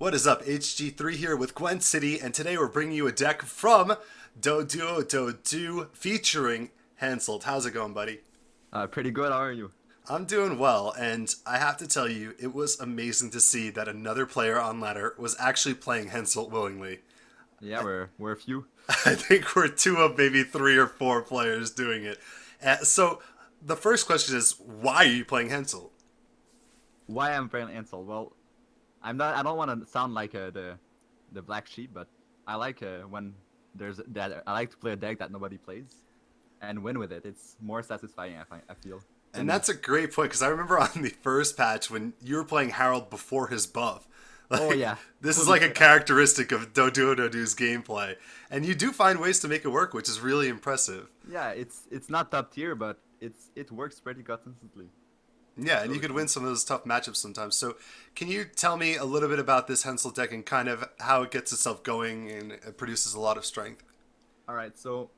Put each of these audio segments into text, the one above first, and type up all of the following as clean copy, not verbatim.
What is up? HG3 here with Gwent City, and today we're bringing you a deck from Doduododu featuring Henselt. How's it going, buddy? Pretty good. How are you? I'm doing well, and I have to tell you, it was amazing to see that another player on ladder was actually playing Henselt willingly. Yeah, we're a few. I think we're two of maybe three or four players doing it. So the first question is, why are you playing Henselt? Why I'm playing Ansel? Well, I'm not. I don't want to sound like the black sheep, but I like when there's that. I like to play a deck that nobody plays, and win with it. It's more satisfying. I feel. And And that's a great point because I remember on the first patch when you were playing Harold before his buff. oh Like yeah, this is totally like a play that. characteristic of Doduododu's gameplay, and you do find ways to make it work, which is really impressive. Yeah, it's not top tier, but it works pretty consistently. Yeah, It's and you really could fun. win some of those tough matchups sometimes. So, can you tell me a little bit about this Hensel deck and kind of how it gets itself going and it produces a lot of strength? All right, so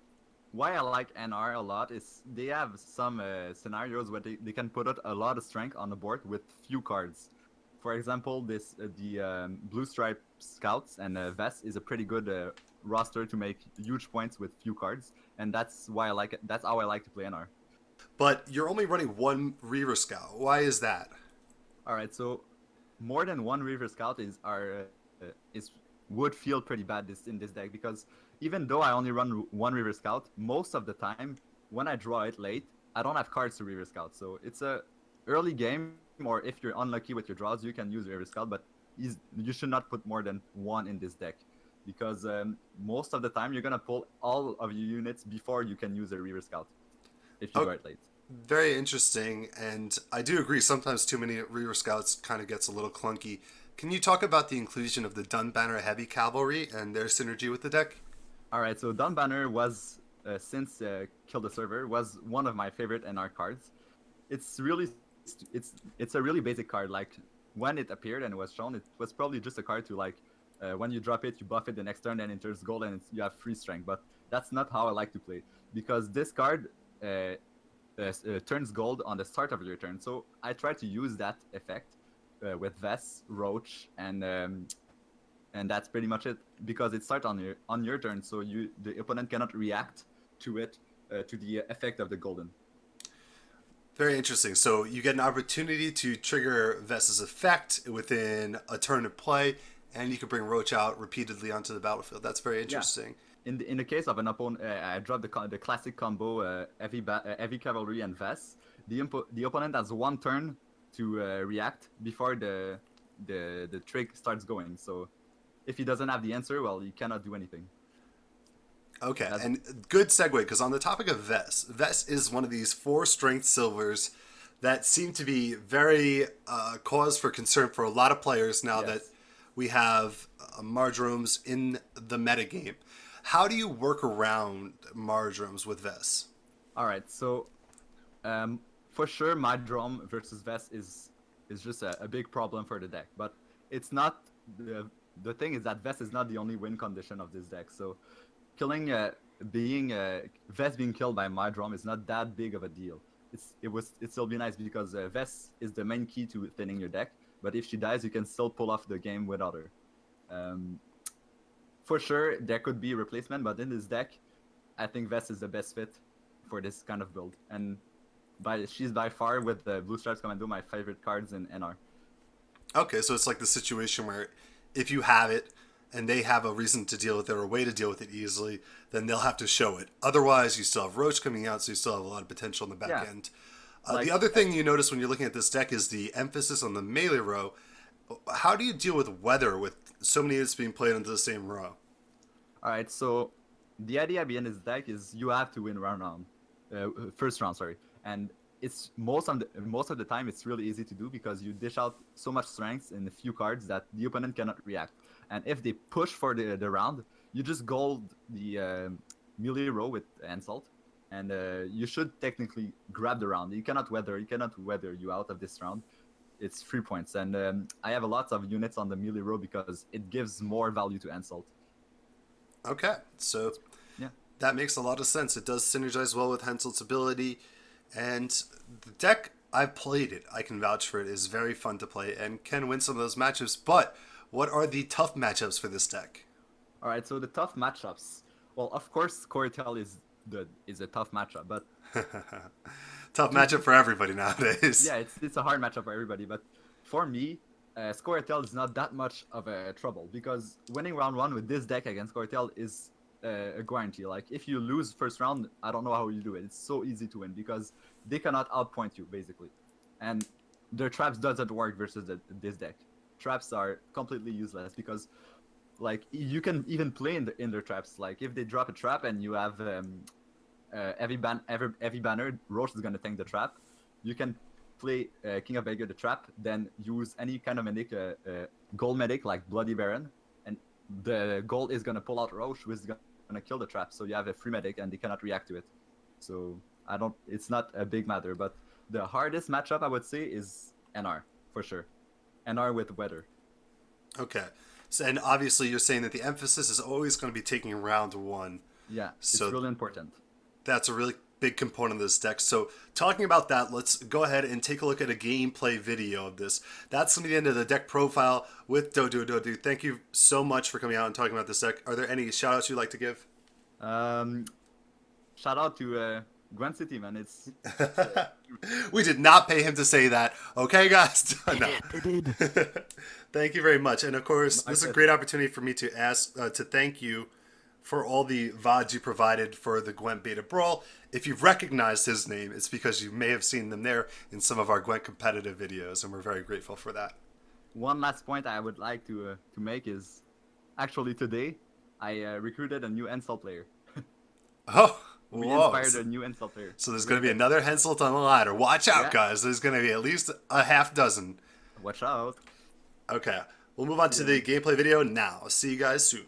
why I like NR a lot is they have some scenarios where they can put out a lot of strength on the board with few cards. For example, this the Blue Stripe Scouts and Vest is a pretty good roster to make huge points with few cards, and that's why I like it. That's how I like to play NR. But you're only running one Reaver Scout. Why is that? All right, so more than one River Scout is would feel pretty bad in this deck because even though I only run one River Scout, most of the time when I draw it late, I don't have cards to River Scout. So it's a early game, or if you're unlucky with your draws, you can use River Scout, but you should not put more than one in this deck because most of the time you're gonna pull all of your units before you can use a River Scout if you Oh, draw it late. very interesting, and I do agree. Sometimes too many Reaver Scouts kind of gets a little clunky. Can you talk about the inclusion of the Dunbanner Heavy Cavalry and their synergy with the deck? All right, so Dawn Banner was since Kill the Server was one of my favorite NR cards. It's really it's a really basic card. Like when it appeared and was shown, it was probably just a card to like when you drop it, you buff it the next turn, and it turns gold, and you have free strength. But that's not how I like to play because this card turns gold on the start of your turn. So I try to use that effect with Vest, Roach, and that's pretty much it because it starts on your turn, so the opponent cannot react to it to the effect of the golden. Very interesting. So you get an opportunity to trigger Vesta's effect within a turn of play, and you can bring Roach out repeatedly onto the battlefield. That's very Yeah. interesting. In the case of an opponent, I dropped the classic combo heavy cavalry and vest. The opponent has one turn to react before the trick starts going. So if he doesn't have the answer, well, he cannot do anything. Okay, That's and good segue because on the topic of Vest, Vest is one of these four strength silvers that seem to be very cause for concern for a lot of players now that yes. we have Marjorams in the metagame. How do you work around Marjorams with Vest? All right. So for sure, my drum versus vest is just a big problem for the deck. But it's not the thing is that vest is not the only win condition of this deck. So killing being vest being killed by my drum is not that big of a deal. It still be nice because vest is the main key to thinning your deck. But if she dies, you can still pull off the game without her. Um, for sure, there could be a replacement, but in this deck, I think vest is the best fit for this kind of build. And she's by far with the Blue Stripes Commando my favorite cards in NR. Okay, so it's like the situation where if you have it and they have a reason to deal with it or a way to deal with it easily, then they'll have to show it. Otherwise, you still have Roach coming out, so you still have a lot of potential in the back Yeah, end. The like other thing you notice when you're looking at this deck is the emphasis on the melee row. How do you deal with weather with so many units being played into the same row? all right, so the idea behind this deck is you have to win first round, sorry, and it's most of the time it's really easy to do because you dish out so much strength in a few cards that the opponent cannot react. And if they push for the round, you just gold the melee row with Ansalt, and you should technically grab the round. He cannot weather you out of this round. It's 3 points, and I have a lot of units on the melee row because it gives more value to Ansalt. Okay, so Yeah. that makes a lot of sense. It does synergize well with Henselt's ability, and the deck I've played it. I can vouch for it. Is very fun to play and can win some of those matchups. But what are the tough matchups for this deck? All right, so the tough matchups. Well, of course, Corytel is a tough matchup, but Tough matchup for everybody nowadays. yeah, it's a hard matchup for everybody. But for me, Scoretel is not that much of a trouble because winning round one with this deck against Scoretel is a guarantee. Like if you lose first round, I don't know how you do it. It's so easy to win because they cannot outpoint you basically, and their traps doesn't work versus this deck. Traps are completely useless because like you can even play in their traps. Like if they drop a trap and you have every banner, Roche is gonna tank the trap. You can play King of Vega the trap, then use any kind of medic, gold medic like Bloody Baron, and the gold is gonna pull out Roche, who is gonna kill the trap. So you have a free medic and they cannot react to it. So it's not a big matter, but the hardest matchup I would say is NR for sure. NR with weather. Okay. So, and obviously you're saying that the emphasis is always going to be taking round one. Yeah, it's So really important. that's a really big component of this deck. So talking about that, let's go ahead and take a look at a gameplay video of this. That's going to be the end of the deck profile with Doduododu. Thank you so much for coming out and talking about this deck. Are there any shout outs you'd like to give? Shout out to Gwent City, man. It's We did not pay him to say that. Okay, guys? No. They did. Thank you very much. And of course, My this is a pleasure. great opportunity for me to ask, to thank you for all the VODs you provided for the Gwent Beta Brawl. If you've recognized his name, it's because you may have seen them there in some of our Gwent competitive videos, and we're very grateful for that. One last point I would like to make is actually today I recruited a new Henselt player. Oh, We whoa. inspired a new Henselt player. So there's going to be another Henselt on the ladder. Watch out, Yeah. guys. There's going to be at least a half dozen. Watch out. Okay, we'll move on to the gameplay video now. See you guys soon.